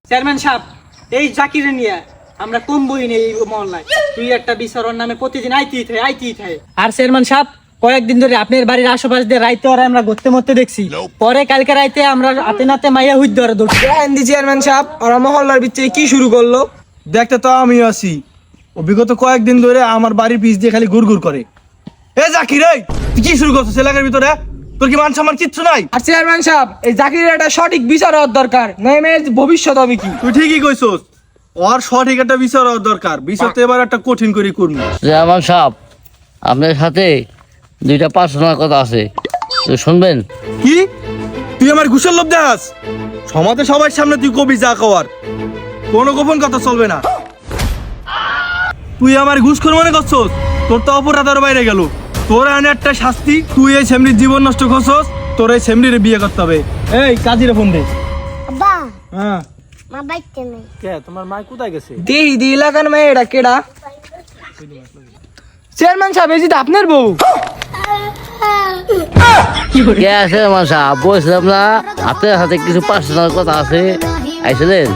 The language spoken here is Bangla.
চেয়ারম্যান সাহেব, এই জাকিরে নিয়ে আমরা কম বই নেই এই মহল্লায়। তুই একটা বিচারর নামে প্রতিদিন আইতেই থাকে। আর চেয়ারম্যান সাহেব, কয়েকদিন ধরে আপনার বাড়ির আশেপাশ দিয়ে রাইতে ওরা আমরা ঘুরতে মরতে দেখছি। পরে কালকে রাইতে আমরা হাতে নাতে মাইয়া হুইদ ধরে দৌড়ছি। চেয়ারম্যান সাহেব, ওরা মহল্লার ভিতরে কি শুরু করলো? দেখতে তো আমি আছি, বিগত কয়েকদিন ধরে আমার বাড়ির পিছ দিয়ে খালি ঘুরঘুর করে। এ জাকির, এই তুই কি শুরু করছিস এলাকার ভিতরে? তোর কি মান সম্মান কিচ্ছু নাই? আর চেয়ারম্যান সাহেব, এই জাকিরের একটা সঠিক বিচার হওয়ার দরকার, মেয়ের ভবিষ্যৎ হবে কি? তুই ঠিকই কইছস, ওর সঠিক একটা বিচার হওয়ার দরকার। বিচার তো এবার একটা কঠিন করে করবি। চেয়ারম্যান সাহেব, আপনার সাথে দুইটা পার্সোনাল কথা আছে, তো শুনবেন? কি তুই আমার ঘুষের লোভ দেখাস? সমাজে সবার সামনে তুই কবি যা খাওয়ার, কোনো গোপন কথা চলবে না। তুই আমার ঘুষখোর মনে করছস? তোর তো অপরাধ আরো বাইরে গেল। তোর আনে একটা শাস্তি, তুই এই সেমরির জীবন নষ্ট করছস, তোর এই সেমরির বিয়ে করতে হবে। এই কাজীরে ফোন দে। আব্বা, হ্যাঁ মা বাইতে নেই। কে তোমার মা কোথায় গেছে? দি এলাকার মেয়ে এটা কেডা? চেয়ারম্যান সাহেব, এই যে আপনার বউ। কে আছে চেয়ারম্যান সাহেব? বলছিলাম না আপনার সাথে কিছু পার্সোনাল কথা আছে, আইছিলেন?